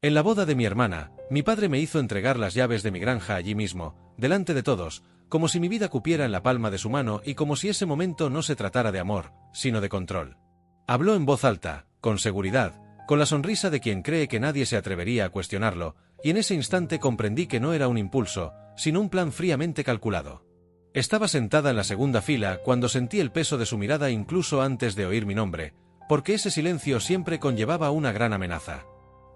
En la boda de mi hermana, mi padre me hizo entregar las llaves de mi granja allí mismo, delante de todos, como si mi vida cupiera en la palma de su mano y como si ese momento no se tratara de amor, sino de control. Habló en voz alta, con seguridad, con la sonrisa de quien cree que nadie se atrevería a cuestionarlo, y en ese instante comprendí que no era un impulso, sino un plan fríamente calculado. Estaba sentada en la segunda fila cuando sentí el peso de su mirada incluso antes de oír mi nombre, porque ese silencio siempre conllevaba una gran amenaza.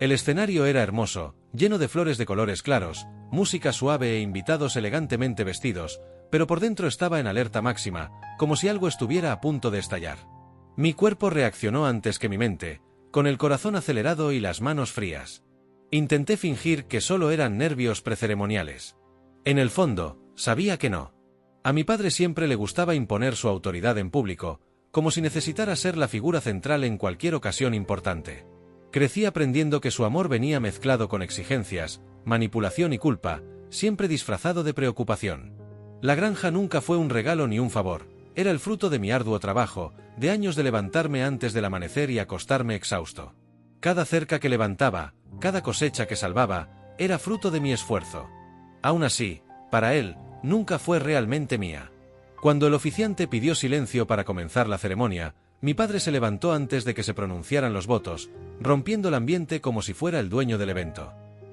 El escenario era hermoso, lleno de flores de colores claros, música suave e invitados elegantemente vestidos, pero por dentro estaba en alerta máxima, como si algo estuviera a punto de estallar. Mi cuerpo reaccionó antes que mi mente, con el corazón acelerado y las manos frías. Intenté fingir que solo eran nervios preceremoniales. En el fondo, sabía que no. A mi padre siempre le gustaba imponer su autoridad en público, como si necesitara ser la figura central en cualquier ocasión importante. Crecí aprendiendo que su amor venía mezclado con exigencias, manipulación y culpa, siempre disfrazado de preocupación. La granja nunca fue un regalo ni un favor, era el fruto de mi arduo trabajo, de años de levantarme antes del amanecer y acostarme exhausto. Cada cerca que levantaba, cada cosecha que salvaba, era fruto de mi esfuerzo. Aún así, para él, nunca fue realmente mía. Cuando el oficiante pidió silencio para comenzar la ceremonia, mi padre se levantó antes de que se pronunciaran los votos, rompiendo el ambiente como si fuera el dueño del evento.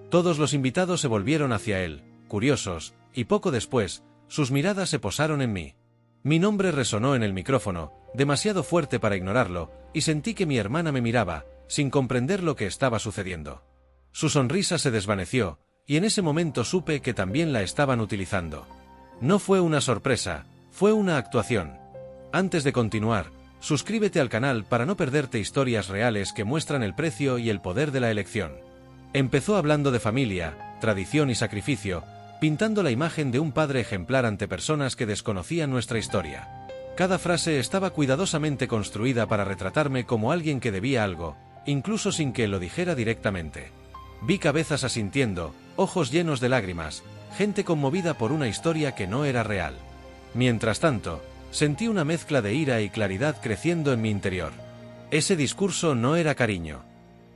Todos los invitados se volvieron hacia él, curiosos, y poco después, sus miradas se posaron en mí. Mi nombre resonó en el micrófono, demasiado fuerte para ignorarlo, y sentí que mi hermana me miraba, sin comprender lo que estaba sucediendo. Su sonrisa se desvaneció, y en ese momento supe que también la estaban utilizando. No fue una sorpresa, fue una actuación. Antes de continuar, suscríbete al canal para no perderte historias reales que muestran el precio y el poder de la elección. Empezó hablando de familia, tradición y sacrificio, pintando la imagen de un padre ejemplar ante personas que desconocían nuestra historia. Cada frase estaba cuidadosamente construida para retratarme como alguien que debía algo, incluso sin que lo dijera directamente. Vi cabezas asintiendo, ojos llenos de lágrimas, gente conmovida por una historia que no era real. Mientras tanto, sentí una mezcla de ira y claridad creciendo en mi interior. Ese discurso no era cariño.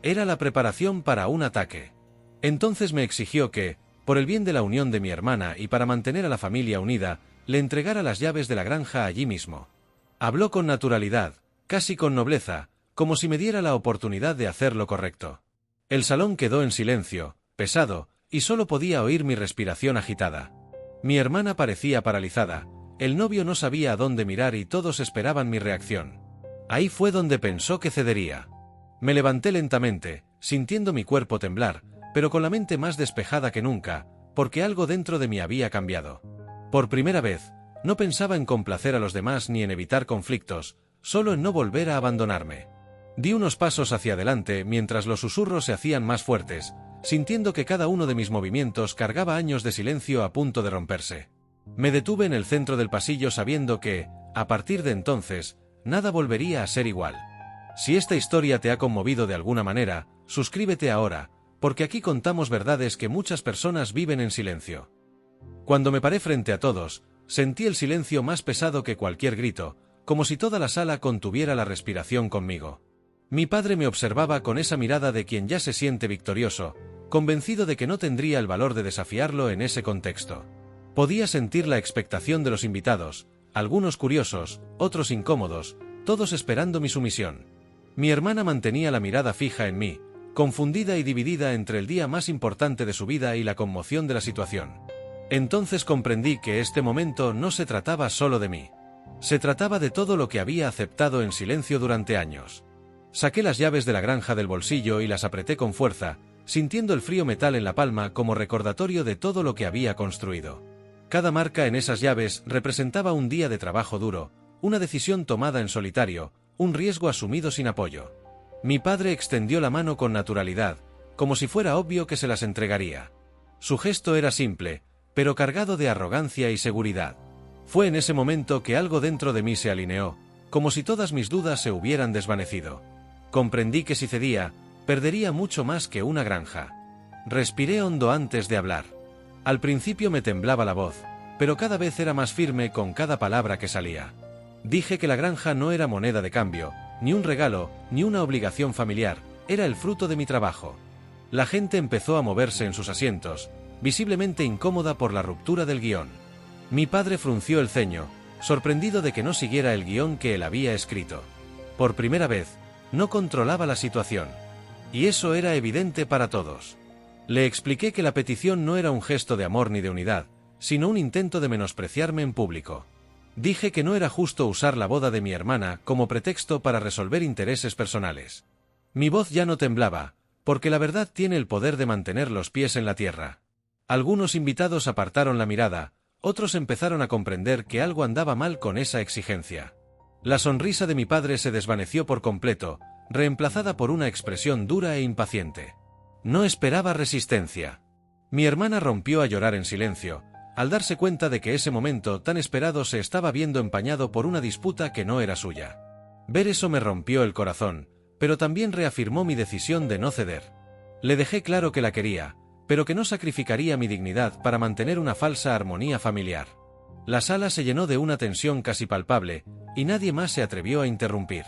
Era la preparación para un ataque. Entonces me exigió que, por el bien de la unión de mi hermana y para mantener a la familia unida, le entregara las llaves de la granja allí mismo. Habló con naturalidad, casi con nobleza, como si me diera la oportunidad de hacer lo correcto. El salón quedó en silencio, pesado, y solo podía oír mi respiración agitada. Mi hermana parecía paralizada, el novio no sabía a dónde mirar y todos esperaban mi reacción. Ahí fue donde pensó que cedería. Me levanté lentamente, sintiendo mi cuerpo temblar, pero con la mente más despejada que nunca, porque algo dentro de mí había cambiado. Por primera vez, no pensaba en complacer a los demás ni en evitar conflictos, solo en no volver a abandonarme. Di unos pasos hacia adelante mientras los susurros se hacían más fuertes, sintiendo que cada uno de mis movimientos cargaba años de silencio a punto de romperse. Me detuve en el centro del pasillo sabiendo que, a partir de entonces, nada volvería a ser igual. Si esta historia te ha conmovido de alguna manera, suscríbete ahora, porque aquí contamos verdades que muchas personas viven en silencio. Cuando me paré frente a todos, sentí el silencio más pesado que cualquier grito, como si toda la sala contuviera la respiración conmigo. Mi padre me observaba con esa mirada de quien ya se siente victorioso, convencido de que no tendría el valor de desafiarlo en ese contexto. Podía sentir la expectación de los invitados, algunos curiosos, otros incómodos, todos esperando mi sumisión. Mi hermana mantenía la mirada fija en mí, confundida y dividida entre el día más importante de su vida y la conmoción de la situación. Entonces comprendí que este momento no se trataba solo de mí. Se trataba de todo lo que había aceptado en silencio durante años. Saqué las llaves de la granja del bolsillo y las apreté con fuerza, sintiendo el frío metal en la palma como recordatorio de todo lo que había construido. Cada marca en esas llaves representaba un día de trabajo duro, una decisión tomada en solitario, un riesgo asumido sin apoyo. Mi padre extendió la mano con naturalidad, como si fuera obvio que se las entregaría. Su gesto era simple, pero cargado de arrogancia y seguridad. Fue en ese momento que algo dentro de mí se alineó, como si todas mis dudas se hubieran desvanecido. Comprendí que si cedía, perdería mucho más que una granja. Respiré hondo antes de hablar. Al principio me temblaba la voz, pero cada vez era más firme con cada palabra que salía. Dije que la granja no era moneda de cambio, ni un regalo, ni una obligación familiar, era el fruto de mi trabajo. La gente empezó a moverse en sus asientos, visiblemente incómoda por la ruptura del guión. Mi padre frunció el ceño, sorprendido de que no siguiera el guión que él había escrito. Por primera vez, no controlaba la situación. Y eso era evidente para todos. Le expliqué que la petición no era un gesto de amor ni de unidad, sino un intento de menospreciarme en público. Dije que no era justo usar la boda de mi hermana como pretexto para resolver intereses personales. Mi voz ya no temblaba, porque la verdad tiene el poder de mantener los pies en la tierra. Algunos invitados apartaron la mirada, otros empezaron a comprender que algo andaba mal con esa exigencia. La sonrisa de mi padre se desvaneció por completo, reemplazada por una expresión dura e impaciente. No esperaba resistencia. Mi hermana rompió a llorar en silencio, al darse cuenta de que ese momento tan esperado se estaba viendo empañado por una disputa que no era suya. Ver eso me rompió el corazón, pero también reafirmó mi decisión de no ceder. Le dejé claro que la quería, pero que no sacrificaría mi dignidad para mantener una falsa armonía familiar. La sala se llenó de una tensión casi palpable, y nadie más se atrevió a interrumpir.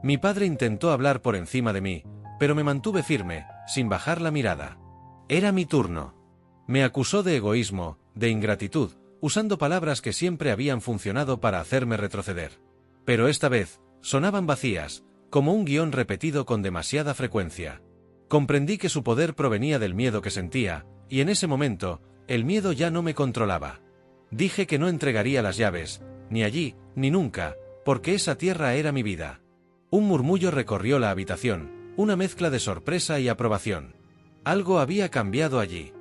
Mi padre intentó hablar por encima de mí, pero me mantuve firme, sin bajar la mirada. Era mi turno. Me acusó de egoísmo, de ingratitud, usando palabras que siempre habían funcionado para hacerme retroceder. Pero esta vez, sonaban vacías, como un guión repetido con demasiada frecuencia. Comprendí que su poder provenía del miedo que sentía, y en ese momento, el miedo ya no me controlaba. Dije que no entregaría las llaves, ni allí, ni nunca, porque esa tierra era mi vida. Un murmullo recorrió la habitación, una mezcla de sorpresa y aprobación. Algo había cambiado allí.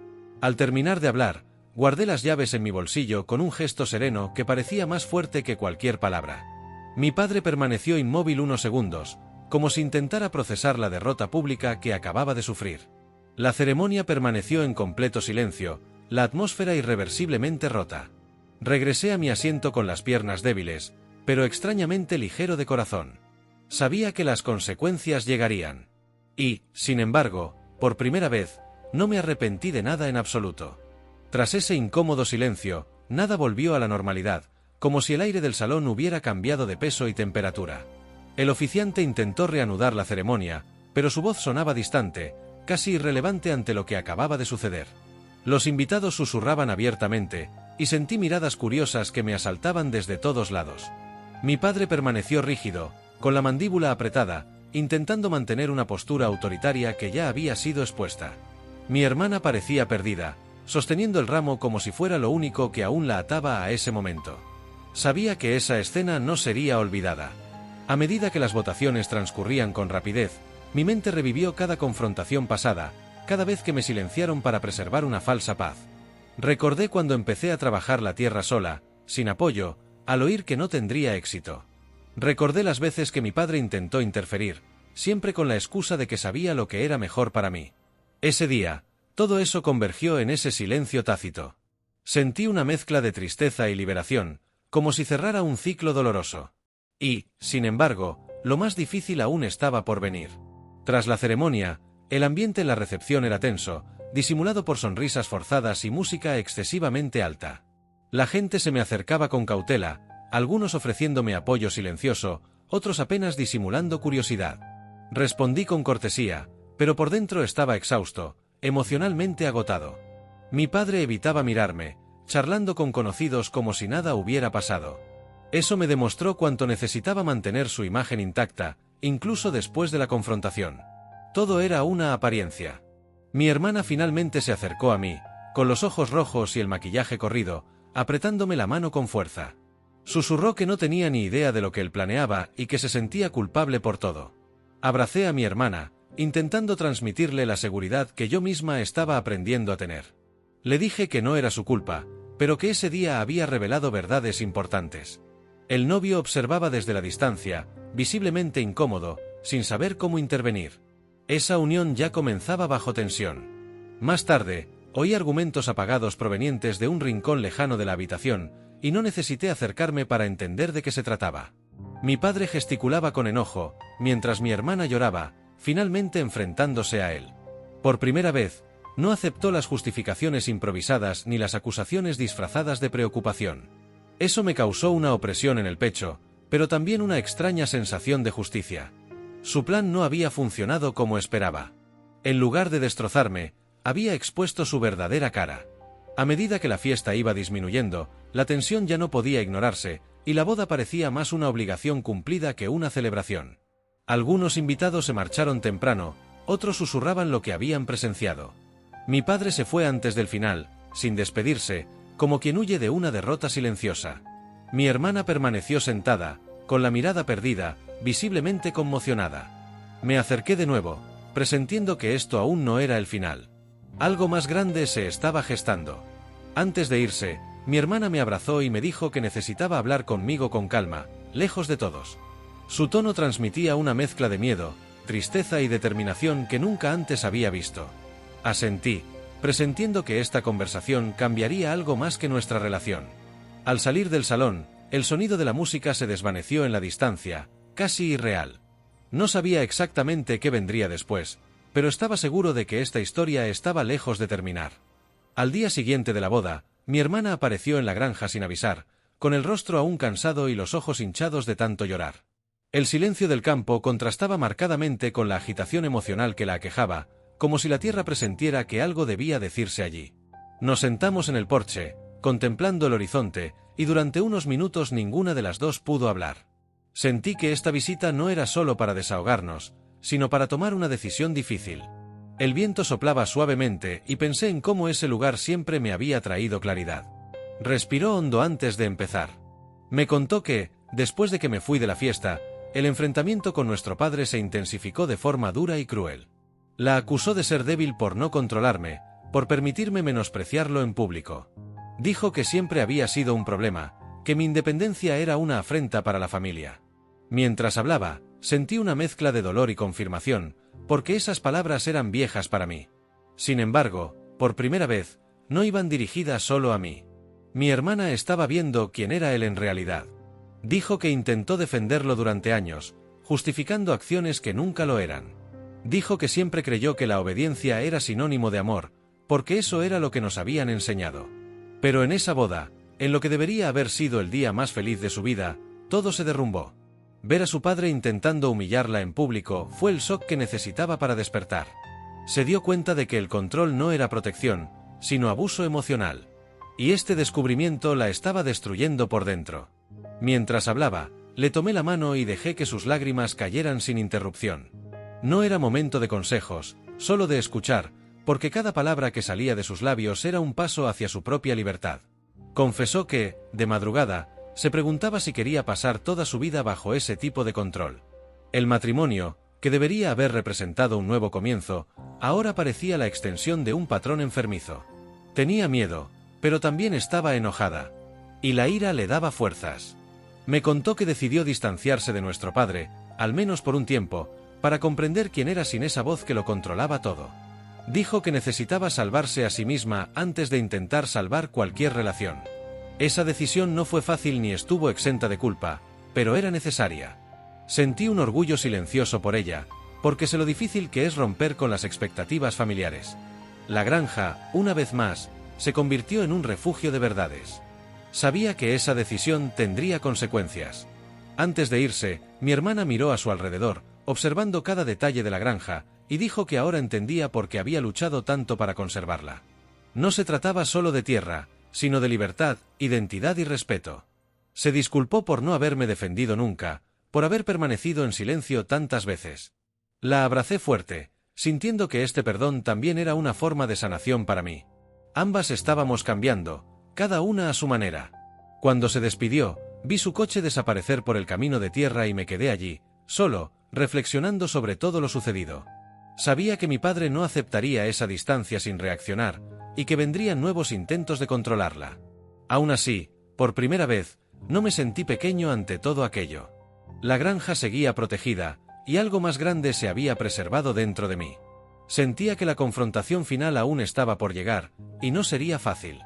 Al terminar de hablar, guardé las llaves en mi bolsillo con un gesto sereno que parecía más fuerte que cualquier palabra. Mi padre permaneció inmóvil unos segundos, como si intentara procesar la derrota pública que acababa de sufrir. La ceremonia permaneció en completo silencio, la atmósfera irreversiblemente rota. Regresé a mi asiento con las piernas débiles, pero extrañamente ligero de corazón. Sabía que las consecuencias llegarían. Y, sin embargo, por primera vez, no me arrepentí de nada en absoluto. Tras ese incómodo silencio, nada volvió a la normalidad, como si el aire del salón hubiera cambiado de peso y temperatura. El oficiante intentó reanudar la ceremonia, pero su voz sonaba distante, casi irrelevante ante lo que acababa de suceder. Los invitados susurraban abiertamente, y sentí miradas curiosas que me asaltaban desde todos lados. Mi padre permaneció rígido, con la mandíbula apretada, intentando mantener una postura autoritaria que ya había sido expuesta. Mi hermana parecía perdida, sosteniendo el ramo como si fuera lo único que aún la ataba a ese momento. Sabía que esa escena no sería olvidada. A medida que las votaciones transcurrían con rapidez, mi mente revivió cada confrontación pasada, cada vez que me silenciaron para preservar una falsa paz. Recordé cuando empecé a trabajar la tierra sola, sin apoyo, al oír que no tendría éxito. Recordé las veces que mi padre intentó interferir, siempre con la excusa de que sabía lo que era mejor para mí. Ese día, todo eso convergió en ese silencio tácito. Sentí una mezcla de tristeza y liberación, como si cerrara un ciclo doloroso. Y, sin embargo, lo más difícil aún estaba por venir. Tras la ceremonia, el ambiente en la recepción era tenso, disimulado por sonrisas forzadas y música excesivamente alta. La gente se me acercaba con cautela, algunos ofreciéndome apoyo silencioso, otros apenas disimulando curiosidad. Respondí con cortesía, pero por dentro estaba exhausto, emocionalmente agotado. Mi padre evitaba mirarme, charlando con conocidos como si nada hubiera pasado. Eso me demostró cuánto necesitaba mantener su imagen intacta, incluso después de la confrontación. Todo era una apariencia. Mi hermana finalmente se acercó a mí, con los ojos rojos y el maquillaje corrido, apretándome la mano con fuerza. Susurró que no tenía ni idea de lo que él planeaba y que se sentía culpable por todo. Abracé a mi hermana, intentando transmitirle la seguridad que yo misma estaba aprendiendo a tener. Le dije que no era su culpa, pero que ese día había revelado verdades importantes. El novio observaba desde la distancia, visiblemente incómodo, sin saber cómo intervenir. Esa unión ya comenzaba bajo tensión. Más tarde, oí argumentos apagados provenientes de un rincón lejano de la habitación, y no necesité acercarme para entender de qué se trataba. Mi padre gesticulaba con enojo, mientras mi hermana lloraba, finalmente enfrentándose a él. Por primera vez, no aceptó las justificaciones improvisadas ni las acusaciones disfrazadas de preocupación. Eso me causó una opresión en el pecho, pero también una extraña sensación de justicia. Su plan no había funcionado como esperaba. En lugar de destrozarme, había expuesto su verdadera cara. A medida que la fiesta iba disminuyendo, la tensión ya no podía ignorarse, y la boda parecía más una obligación cumplida que una celebración. Algunos invitados se marcharon temprano, otros susurraban lo que habían presenciado. Mi padre se fue antes del final, sin despedirse, como quien huye de una derrota silenciosa. Mi hermana permaneció sentada, con la mirada perdida, visiblemente conmocionada. Me acerqué de nuevo, presentiendo que esto aún no era el final. Algo más grande se estaba gestando. Antes de irse, mi hermana me abrazó y me dijo que necesitaba hablar conmigo con calma, lejos de todos. Su tono transmitía una mezcla de miedo, tristeza y determinación que nunca antes había visto. Asentí, presintiendo que esta conversación cambiaría algo más que nuestra relación. Al salir del salón, el sonido de la música se desvaneció en la distancia, casi irreal. No sabía exactamente qué vendría después, pero estaba seguro de que esta historia estaba lejos de terminar. Al día siguiente de la boda, mi hermana apareció en la granja sin avisar, con el rostro aún cansado y los ojos hinchados de tanto llorar. El silencio del campo contrastaba marcadamente con la agitación emocional que la aquejaba, como si la tierra presintiera que algo debía decirse allí. Nos sentamos en el porche, contemplando el horizonte, y durante unos minutos ninguna de las dos pudo hablar. Sentí que esta visita no era solo para desahogarnos, sino para tomar una decisión difícil. El viento soplaba suavemente y pensé en cómo ese lugar siempre me había traído claridad. Respiró hondo antes de empezar. Me contó que, después de que me fui de la fiesta, el enfrentamiento con nuestro padre se intensificó de forma dura y cruel. La acusó de ser débil por no controlarme, por permitirme menospreciarlo en público. Dijo que siempre había sido un problema, que mi independencia era una afrenta para la familia. Mientras hablaba, sentí una mezcla de dolor y confirmación, porque esas palabras eran viejas para mí. Sin embargo, por primera vez, no iban dirigidas solo a mí. Mi hermana estaba viendo quién era él en realidad. Dijo que intentó defenderlo durante años, justificando acciones que nunca lo eran. Dijo que siempre creyó que la obediencia era sinónimo de amor, porque eso era lo que nos habían enseñado. Pero en esa boda, en lo que debería haber sido el día más feliz de su vida, todo se derrumbó. Ver a su padre intentando humillarla en público fue el shock que necesitaba para despertar. Se dio cuenta de que el control no era protección, sino abuso emocional. Y este descubrimiento la estaba destruyendo por dentro. Mientras hablaba, le tomé la mano y dejé que sus lágrimas cayeran sin interrupción. No era momento de consejos, solo de escuchar, porque cada palabra que salía de sus labios era un paso hacia su propia libertad. Confesó que, de madrugada, se preguntaba si quería pasar toda su vida bajo ese tipo de control. El matrimonio, que debería haber representado un nuevo comienzo, ahora parecía la extensión de un patrón enfermizo. Tenía miedo, pero también estaba enojada. Y la ira le daba fuerzas. Me contó que decidió distanciarse de nuestro padre, al menos por un tiempo, para comprender quién era sin esa voz que lo controlaba todo. Dijo que necesitaba salvarse a sí misma antes de intentar salvar cualquier relación. Esa decisión no fue fácil ni estuvo exenta de culpa, pero era necesaria. Sentí un orgullo silencioso por ella, porque sé lo difícil que es romper con las expectativas familiares. La granja, una vez más, se convirtió en un refugio de verdades. Sabía que esa decisión tendría consecuencias. Antes de irse, mi hermana miró a su alrededor, observando cada detalle de la granja, y dijo que ahora entendía por qué había luchado tanto para conservarla. No se trataba solo de tierra, sino de libertad, identidad y respeto. Se disculpó por no haberme defendido nunca, por haber permanecido en silencio tantas veces. La abracé fuerte, sintiendo que este perdón también era una forma de sanación para mí. Ambas estábamos cambiando, cada una a su manera. Cuando se despidió, vi su coche desaparecer por el camino de tierra y me quedé allí, solo, reflexionando sobre todo lo sucedido. Sabía que mi padre no aceptaría esa distancia sin reaccionar, y que vendrían nuevos intentos de controlarla. Aún así, por primera vez, no me sentí pequeño ante todo aquello. La granja seguía protegida, y algo más grande se había preservado dentro de mí. Sentía que la confrontación final aún estaba por llegar, y no sería fácil.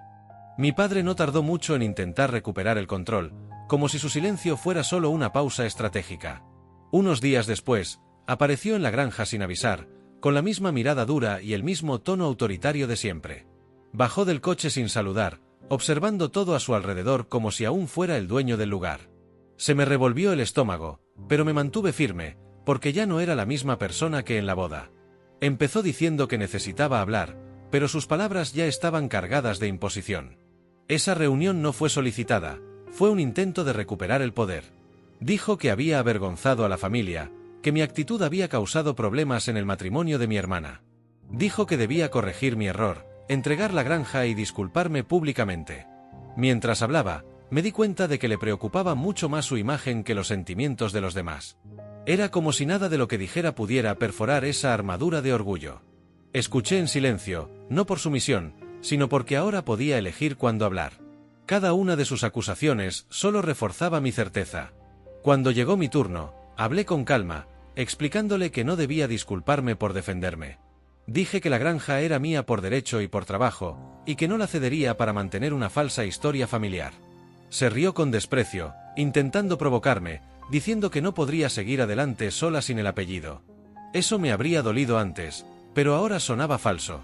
Mi padre no tardó mucho en intentar recuperar el control, como si su silencio fuera solo una pausa estratégica. Unos días después, apareció en la granja sin avisar, con la misma mirada dura y el mismo tono autoritario de siempre. Bajó del coche sin saludar, observando todo a su alrededor como si aún fuera el dueño del lugar. Se me revolvió el estómago, pero me mantuve firme, porque ya no era la misma persona que en la boda. Empezó diciendo que necesitaba hablar, pero sus palabras ya estaban cargadas de imposición. Esa reunión no fue solicitada, fue un intento de recuperar el poder. Dijo que había avergonzado a la familia, que mi actitud había causado problemas en el matrimonio de mi hermana. Dijo que debía corregir mi error, entregar la granja y disculparme públicamente. Mientras hablaba, me di cuenta de que le preocupaba mucho más su imagen que los sentimientos de los demás. Era como si nada de lo que dijera pudiera perforar esa armadura de orgullo. Escuché en silencio, no por sumisión, sino porque ahora podía elegir cuándo hablar. Cada una de sus acusaciones solo reforzaba mi certeza. Cuando llegó mi turno, hablé con calma, explicándole que no debía disculparme por defenderme. Dije que la granja era mía por derecho y por trabajo, y que no la cedería para mantener una falsa historia familiar. Se rió con desprecio, intentando provocarme, diciendo que no podría seguir adelante sola sin el apellido. Eso me habría dolido antes, pero ahora sonaba falso.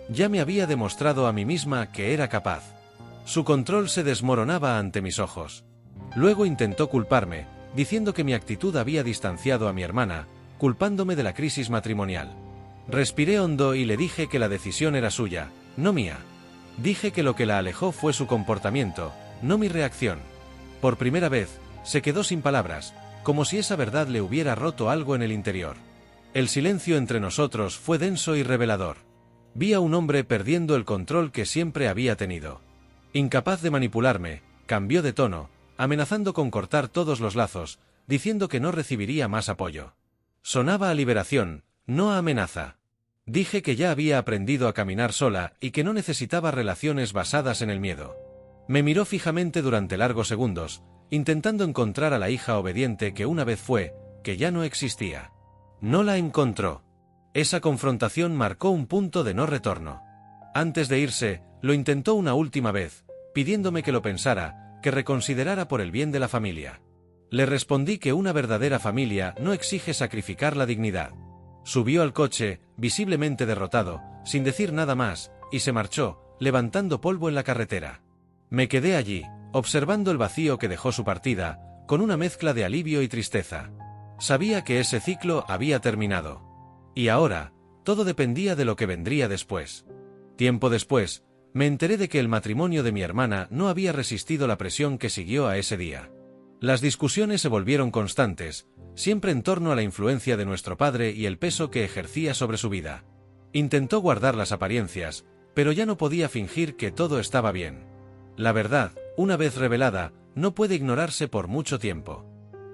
Ya me había demostrado a mí misma que era capaz. Su control se desmoronaba ante mis ojos. Luego intentó culparme, diciendo que mi actitud había distanciado a mi hermana, culpándome de la crisis matrimonial. Respiré hondo y le dije que la decisión era suya, no mía. Dije que lo que la alejó fue su comportamiento, no mi reacción. Por primera vez, se quedó sin palabras, como si esa verdad le hubiera roto algo en el interior. El silencio entre nosotros fue denso y revelador. Vi a un hombre perdiendo el control que siempre había tenido. Incapaz de manipularme, cambió de tono, amenazando con cortar todos los lazos, diciendo que no recibiría más apoyo. Sonaba a liberación, no a amenaza. Dije que ya había aprendido a caminar sola y que no necesitaba relaciones basadas en el miedo. Me miró fijamente durante largos segundos, intentando encontrar a la hija obediente que una vez fue, que ya no existía. No la encontró. Esa confrontación marcó un punto de no retorno. Antes de irse, lo intentó una última vez, pidiéndome que lo pensara, que reconsiderara por el bien de la familia. Le respondí que una verdadera familia no exige sacrificar la dignidad. Subió al coche, visiblemente derrotado, sin decir nada más, y se marchó, levantando polvo en la carretera. Me quedé allí, observando el vacío que dejó su partida, con una mezcla de alivio y tristeza. Sabía que ese ciclo había terminado. Y ahora, todo dependía de lo que vendría después. Tiempo después, me enteré de que el matrimonio de mi hermana no había resistido la presión que siguió a ese día. Las discusiones se volvieron constantes, siempre en torno a la influencia de nuestro padre y el peso que ejercía sobre su vida. Intentó guardar las apariencias, pero ya no podía fingir que todo estaba bien. La verdad, una vez revelada, no puede ignorarse por mucho tiempo.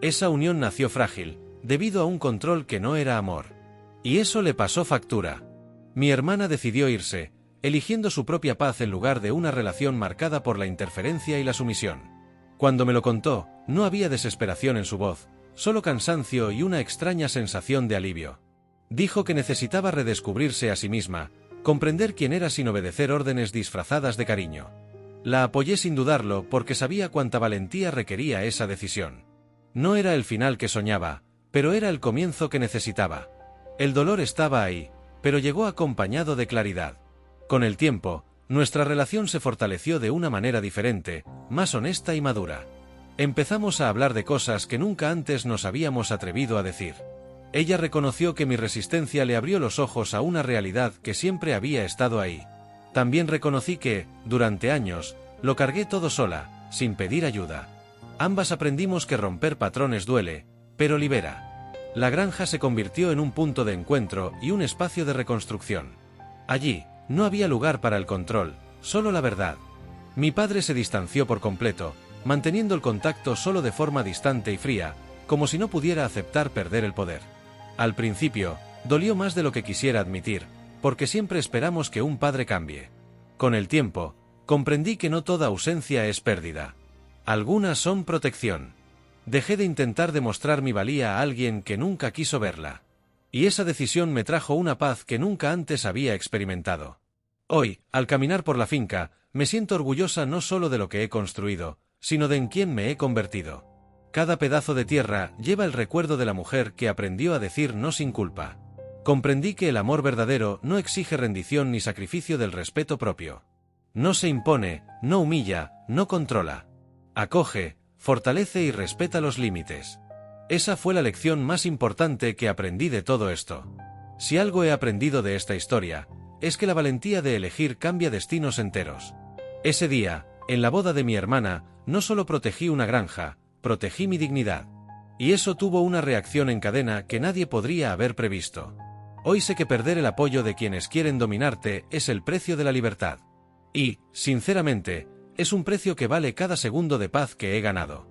Esa unión nació frágil, debido a un control que no era amor. Y eso le pasó factura. Mi hermana decidió irse, eligiendo su propia paz en lugar de una relación marcada por la interferencia y la sumisión. Cuando me lo contó, no había desesperación en su voz, solo cansancio y una extraña sensación de alivio. Dijo que necesitaba redescubrirse a sí misma, comprender quién era sin obedecer órdenes disfrazadas de cariño. La apoyé sin dudarlo porque sabía cuánta valentía requería esa decisión. No era el final que soñaba, pero era el comienzo que necesitaba. El dolor estaba ahí, pero llegó acompañado de claridad. Con el tiempo, nuestra relación se fortaleció de una manera diferente, más honesta y madura. Empezamos a hablar de cosas que nunca antes nos habíamos atrevido a decir. Ella reconoció que mi resistencia le abrió los ojos a una realidad que siempre había estado ahí. También reconocí que, durante años, lo cargué todo sola, sin pedir ayuda. Ambas aprendimos que romper patrones duele, pero libera. La granja se convirtió en un punto de encuentro y un espacio de reconstrucción. Allí, no había lugar para el control, solo la verdad. Mi padre se distanció por completo, manteniendo el contacto solo de forma distante y fría, como si no pudiera aceptar perder el poder. Al principio, dolió más de lo que quisiera admitir, porque siempre esperamos que un padre cambie. Con el tiempo, comprendí que no toda ausencia es pérdida. Algunas son protección. Dejé de intentar demostrar mi valía a alguien que nunca quiso verla. Y esa decisión me trajo una paz que nunca antes había experimentado. Hoy, al caminar por la finca, me siento orgullosa no solo de lo que he construido, sino de en quién me he convertido. Cada pedazo de tierra lleva el recuerdo de la mujer que aprendió a decir no sin culpa. Comprendí que el amor verdadero no exige rendición ni sacrificio del respeto propio. No se impone, no humilla, no controla. Acoge, fortalece y respeta los límites. Esa fue la lección más importante que aprendí de todo esto. Si algo he aprendido de esta historia, es que la valentía de elegir cambia destinos enteros. Ese día, en la boda de mi hermana, no solo protegí una granja, protegí mi dignidad. Y eso tuvo una reacción en cadena que nadie podría haber previsto. Hoy sé que perder el apoyo de quienes quieren dominarte es el precio de la libertad. Y, sinceramente, es un precio que vale cada segundo de paz que he ganado.